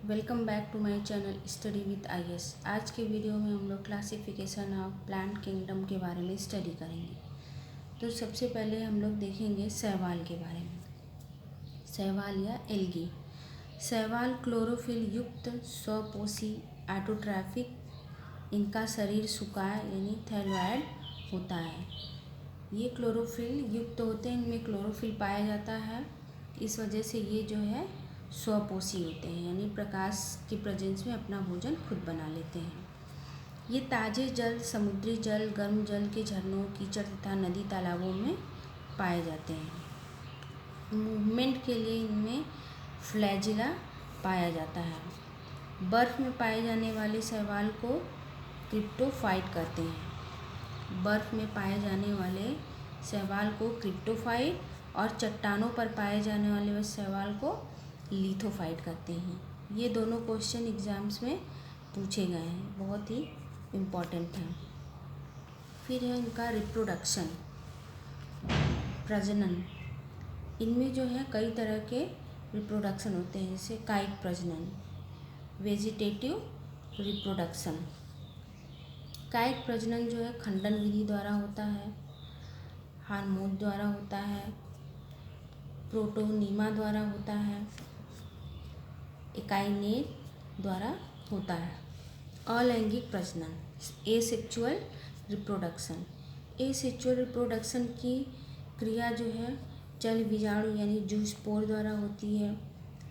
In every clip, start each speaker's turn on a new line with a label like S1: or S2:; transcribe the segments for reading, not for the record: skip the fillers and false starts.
S1: Welcome back to my channel study with IAS. आज के video में हम लोग क्लासिफिकेशन ऑफ प्लांट किंगडम के बारे में स्टडी करेंगे। तो सबसे पहले हम लोग देखेंगे शैवाल के बारे में। शैवाल या एल्गी। शैवाल क्लोरोफिल युक्त स्वपोषी ऑटोट्रॉफिक, इनका शरीर सुकाय यानी थैलोइड होता है। ये क्लोरोफिल युक्त होते हैं, इनमें क्लोरोफिल पाया जाता है। इस वजह से ये जो है स्वपोषी होते हैं, यानी प्रकाश की प्रेजेंस में अपना भोजन खुद बना लेते हैं। ये ताज़े जल, समुद्री जल, गर्म जल के झरनों, कीचड़ तथा नदी तालाबों में पाए जाते हैं। मूवमेंट के लिए इनमें फ्लैजिला पाया जाता है। बर्फ़ में पाए जाने वाले शैवाल को क्रिप्टोफाइट कहते हैं। बर्फ़ में पाए जाने वाले शैवाल को क्रिप्टोफाइट और चट्टानों पर पाए जाने वाले शैवाल को लिथोफाइट कहते हैं। ये दोनों क्वेश्चन एग्जाम्स में पूछे गए हैं, बहुत ही इम्पोर्टेंट हैं। फिर है इनका रिप्रोडक्शन, प्रजनन। इनमें जो है कई तरह के रिप्रोडक्शन होते हैं, जैसे कायिक प्रजनन, वेजिटेटिव रिप्रोडक्शन। कायिक प्रजनन जो है खंडन विधि द्वारा होता है, हार्मोन द्वारा होता है, प्रोटोनीमा द्वारा होता है, एकाइनेट द्वारा होता है। अलैंगिक प्रजनन, एसेक्सुअल रिप्रोडक्शन। एसेक्सुअल रिप्रोडक्शन की क्रिया जो है चल बीजाणु यानी जूस्पोर द्वारा होती है।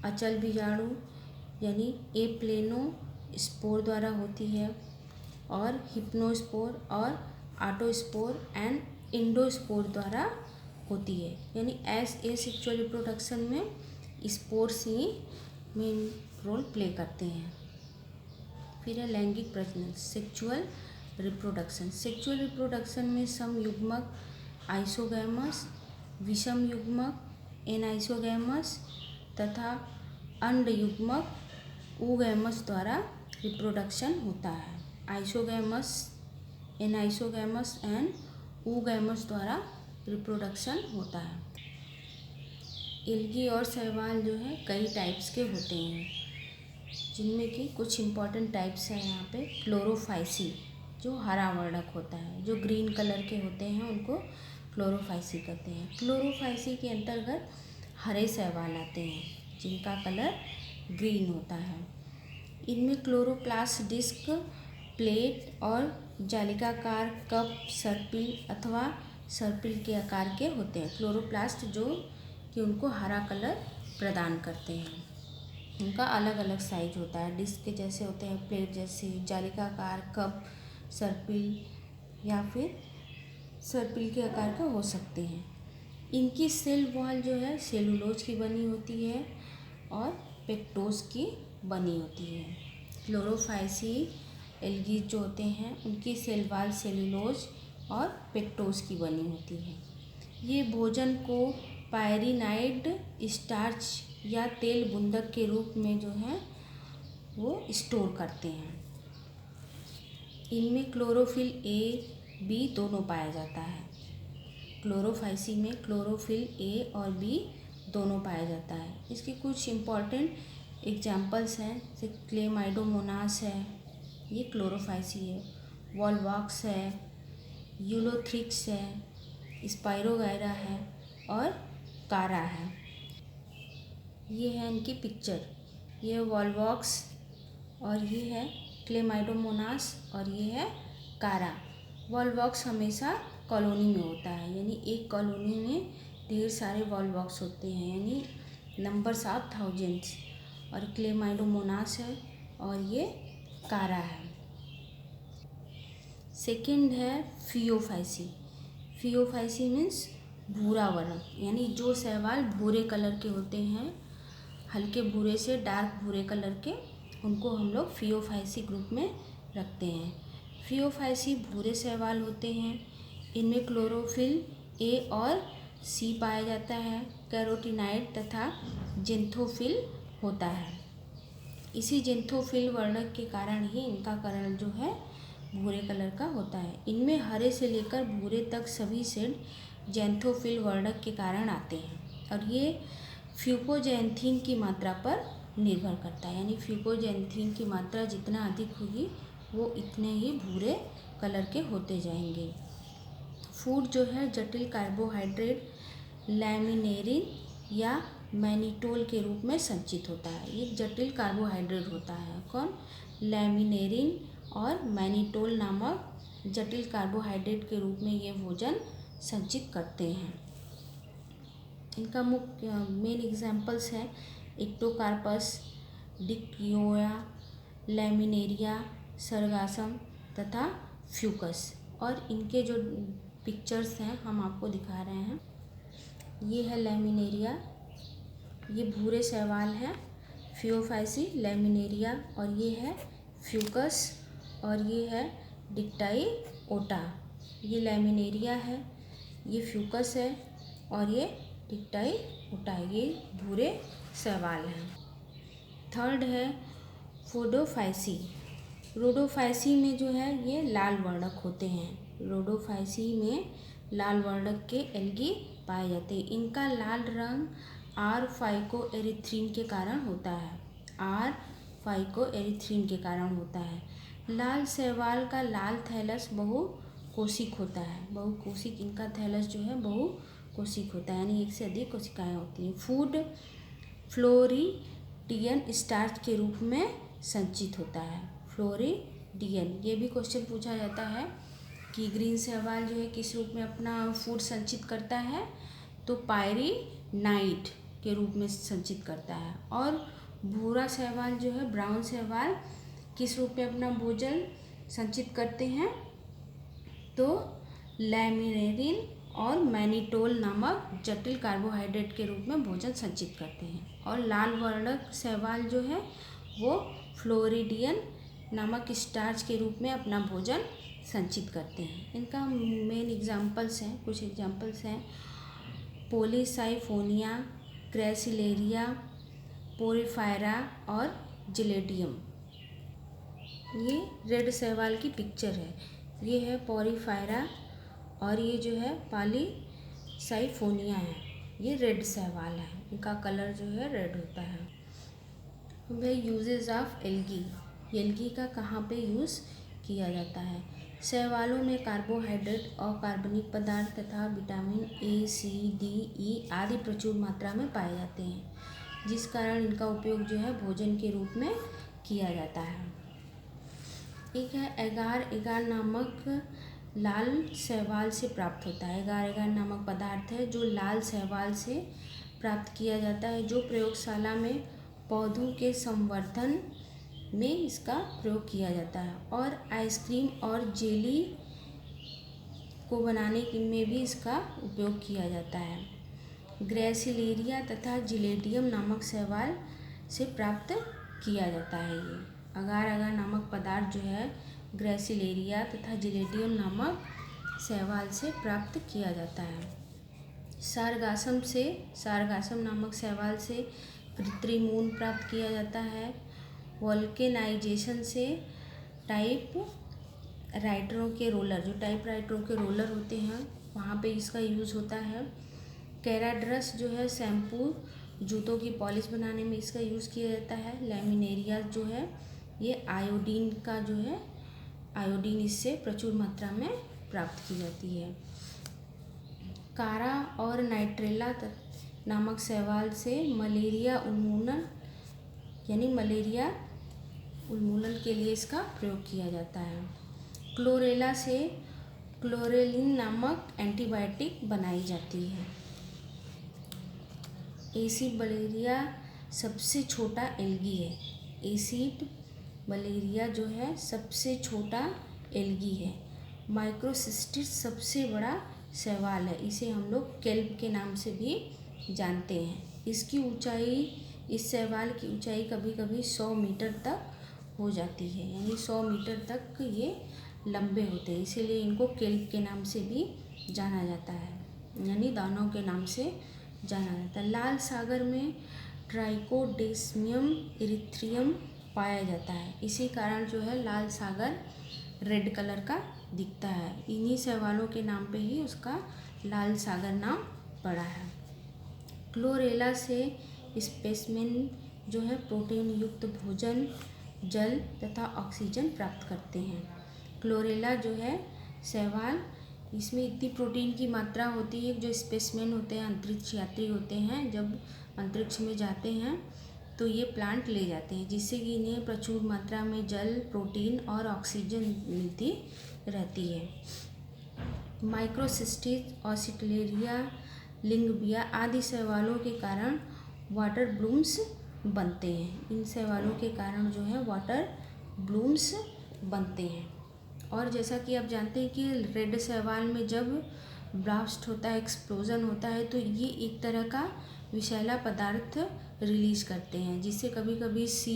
S1: अचल बीजाणु यानी एप्लेनो स्पोर द्वारा होती है, और हिप्नोस्पोर और ऑटोस्पोर एंड इंडोस्पोर द्वारा होती है। यानी एसेक्सुअल रिप्रोडक्शन में स्पोर्स ही मेन रोल प्ले करते हैं। फिर है लैंगिक प्रजनन, सेक्सुअल रिप्रोडक्शन। सेक्सुअल रिप्रोडक्शन में समयुग्मक आइसोगैमस, विषम युग्मक एनाइसोगैमस तथा अंडयुग्मक ooगैमस द्वारा रिप्रोडक्शन होता है। आइसोगैमस, एनाइसोगैमस एंड ooगैमस द्वारा रिप्रोडक्शन होता है। एल्गी और शैवाल जो है कई टाइप्स के होते हैं, जिनमें कि कुछ इम्पॉर्टेंट टाइप्स हैं यहाँ पे। क्लोरोफाइसी, जो हरा वर्णक होता है, जो ग्रीन कलर के होते हैं उनको क्लोरोफाइसी कहते हैं। क्लोरोफाइसी के अंतर्गत हरे शैवाल आते हैं, जिनका कलर ग्रीन होता है। इनमें क्लोरोप्लास्ट डिस्क, प्लेट और जालिकाकार कप, सर्पिल अथवा सर्पिल के आकार के होते हैं। क्लोरोप्लास्ट जो कि उनको हरा कलर प्रदान करते हैं। उनका अलग अलग साइज होता है, डिस्क के जैसे होते हैं, प्लेट जैसे, जालिकाकार, कप, सर्पिल या फिर सर्पिल के आकार का हो सकते हैं। इनकी सेल वॉल जो है सेलुलोज की बनी होती है और पेक्टोज की बनी होती है। क्लोरोफाइसी एल्गी जो होते हैं उनकी सेल वॉल सेलुलोज और पेक्टोज की बनी होती है। ये भोजन को पायरीनाइड स्टार्च या तेल बूंदक के रूप में जो है वो स्टोर करते हैं। इनमें क्लोरोफिल ए, बी दोनों पाया जाता है। क्लोरोफाइसी में क्लोरोफिल ए और बी दोनों पाया जाता है। इसके कुछ इम्पॉर्टेंट एग्जाम्पल्स हैं, जैसे क्लेमाइडोमोनास है, ये क्लोरोफाइसी है, वॉलवॉक्स है, यूलोथ्रिक्स है, स्पाइरोगायरा है और कारा है। ये है इनकी पिक्चर, ये वॉलवॉक्स और ये है क्लेमाइडोमोनास और ये है कारा। वॉलवॉक्स हमेशा कॉलोनी में होता है, यानी एक कॉलोनी में ढेर सारे वॉलवॉक्स होते हैं, यानी नंबर्स ऑफ थाउजेंड्स। और क्लेमाइडोमोनास है और ये कारा है। सेकंड है फियोफाइसी। फियोफाइसी मीन्स भूरा वर्ण, यानी जो शैवाल भूरे कलर के होते हैं, हल्के भूरे से डार्क भूरे कलर के, उनको हम लोग फियोफाइसी ग्रुप में रखते हैं। फियोफाइसी भूरे शैवाल होते हैं। इनमें क्लोरोफिल ए और सी पाया जाता है, कैरोटीनाइड तथा जेंथोफिल होता है। इसी जेंथोफिल वर्णक के कारण ही इनका कलर जो है भूरे कलर का होता है। इनमें हरे से लेकर भूरे तक सभी शेड जेंथोफिल वर्णक के कारण आते हैं, और ये फ्यूकोजैंथीन की मात्रा पर निर्भर करता है, यानी फ्यूकोजैंथीन की मात्रा जितना अधिक होगी वो इतने ही भूरे कलर के होते जाएंगे। फूड जो है जटिल कार्बोहाइड्रेट लैमिनेरिन या मैनिटोल के रूप में संचित होता है। ये जटिल कार्बोहाइड्रेट होता है कौन, लैमिनेरिन और मैनिटोल नामक जटिल कार्बोहाइड्रेट के रूप में ये भोजन संचित करते हैं। इनका मुख्य मेन एग्जाम्पल्स हैं एक्टोकार्पस, डिक्टियोआ, लैमिनेरिया, सरगासम तथा फ्यूकस। और इनके जो पिक्चर्स हैं हम आपको दिखा रहे हैं। ये है लैमिनेरिया, ये भूरे शैवाल हैं, फियोफाइसी लैमिनेरिया, और ये है फ्यूकस, और ये है डिक्टाइओटा। ये लैमिनेरिया है, ये फ्यूकस है, और ये डिक्टाइओटा, ये भूरे शैवाल हैं। थर्ड है रोडोफाइसी। रोडोफाइसी में जो है ये लाल वर्णक होते हैं। रोडोफाइसी में लाल वर्णक के एल्गी पाए जाते हैं। इनका लाल रंग आर फाइकोएरिथ्रिन के कारण होता है। आर फाइकोएरिथ्रिन के कारण होता है। लाल शैवाल का लाल थैलस बहुकोशिक होता है। बहुकोशिक इनका थैलस जो है बहुकोशिक होता है, यानी एक से अधिक कोशिकाएं होती हैं। फूड फ्लोरिडियन स्टार्च के रूप में संचित होता है। फ्लोरिडियन, ये भी क्वेश्चन पूछा जाता है कि ग्रीन शैवाल जो है किस रूप में अपना फूड संचित करता है, तो पायरीनाइट के रूप में संचित करता है। और भूरा शैवाल जो है, ब्राउन शैवाल, किस रूप में अपना भोजन संचित करते हैं, तो लैमिनेरिन और मैनिटोल नामक जटिल कार्बोहाइड्रेट के रूप में भोजन संचित करते हैं। और लाल वर्णक शैवाल जो है वो फ्लोरिडियन नामक स्टार्च के रूप में अपना भोजन संचित करते हैं। इनका मेन एग्जाम्पल्स हैं, कुछ एग्जाम्पल्स हैं पोलीसाइफोनिया, क्रैसिलेरिया, पोरिफायरा और जिलेडियम। ये रेड शैवाल की पिक्चर है, ये है पोरिफायरा, और ये जो है पॉलीसाइफोनिया है, ये रेड शैवाल है, इनका कलर जो है रेड होता है। वह यूजेस ऑफ एल्गी, एल्गी का कहाँ पे यूज़ किया जाता है। शैवालों में कार्बोहाइड्रेट, अकार्बनिक पदार्थ तथा विटामिन ए, सी, डी, ई आदि प्रचुर मात्रा में पाए जाते हैं, जिस कारण इनका उपयोग जो है भोजन के रूप में किया जाता है। एक है एगार, एगार नामक लाल शैवाल से प्राप्त होता है। एगार एगार नामक पदार्थ है जो लाल शैवाल से प्राप्त किया जाता है, जो प्रयोगशाला में पौधों के संवर्धन में इसका प्रयोग किया जाता है। और आइसक्रीम और जेली को बनाने में भी इसका उपयोग किया जाता है। ग्रेसिलेरिया तथा जिलेडियम नामक शैवाल से प्राप्त किया जाता है। ये अगार अगार नामक पदार्थ जो है ग्रेसिलेरिया तथा जिलेडियम नामक शैवाल से प्राप्त किया जाता है। सारगासम से, सारगासम नामक शैवाल से कृत्रिम ऊन प्राप्त किया जाता है। वोल्केनाइजेशन से टाइप राइटरों के रोलर, जो टाइप राइटरों के रोलर होते हैं वहाँ पे इसका यूज़ होता है। कैराड्रस जो है शैम्पू, जूतों की पॉलिश बनाने में इसका यूज़ किया जाता है। लैमिनेरिया जो है ये आयोडीन का जो है, आयोडीन इससे प्रचुर मात्रा में प्राप्त की जाती है। कारा और नाइट्रेला नामक शैवाल से मलेरिया उन्मूलन, यानी मलेरिया उन्मूलन के लिए इसका प्रयोग किया जाता है। क्लोरेला से क्लोरेलिन नामक एंटीबायोटिक बनाई जाती है। एसिड मलेरिया सबसे छोटा एल्गी है। एसिड मलेरिया जो है सबसे छोटा एल्गी है। माइक्रोसिस्टिस सबसे बड़ा शैवाल है, इसे हम लोग केल्प के नाम से भी जानते हैं। इसकी ऊंचाई, इस शैवाल की ऊंचाई कभी कभी 100 मीटर तक हो जाती है, यानी 100 मीटर तक ये लंबे होते हैं, इसीलिए इनको केल्प के नाम से भी जाना जाता है, यानी दानव के नाम से जाना जाता है। लाल सागर में ट्राइकोडेस्मियम इरिथ्रियम पाया जाता है, इसी कारण जो है लाल सागर रेड कलर का दिखता है। इन्हीं शैवालों के नाम पे ही उसका लाल सागर नाम पड़ा है। क्लोरेला से स्पेसमेन जो है प्रोटीन युक्त भोजन, जल तथा ऑक्सीजन प्राप्त करते हैं। क्लोरेला जो है शैवाल, इसमें इतनी प्रोटीन की मात्रा होती है, जो स्पेसमैन होते हैं, अंतरिक्ष यात्री होते हैं, जब अंतरिक्ष में जाते हैं तो ये प्लांट ले जाते हैं, जिससे कि इन्हें प्रचुर मात्रा में जल, प्रोटीन और ऑक्सीजन मिलती रहती है। माइक्रोसिस्टिस, ऑसिटलेरिया, लिंगबिया आदि शैवालों के कारण वाटर ब्लूम्स बनते हैं। इन शैवालों के कारण जो है वाटर ब्लूम्स बनते हैं। और जैसा कि आप जानते हैं कि रेड शैवाल में जब ब्लास्ट होता है, एक्सप्लोजन होता है, तो ये एक तरह का विषैला पदार्थ रिलीज करते हैं, जिससे कभी कभी सी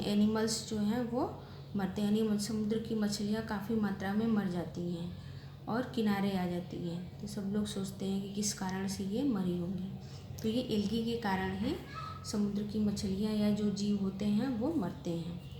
S1: एनिमल्स जो हैं वो मरते हैं, यानी समुद्र की मछलियाँ काफ़ी मात्रा में मर जाती हैं और किनारे आ जाती हैं। तो सब लोग सोचते हैं कि किस कारण से ये मरी होंगी, तो ये एल्गी के कारण ही समुद्र की मछलियाँ या जो जीव होते हैं वो मरते हैं।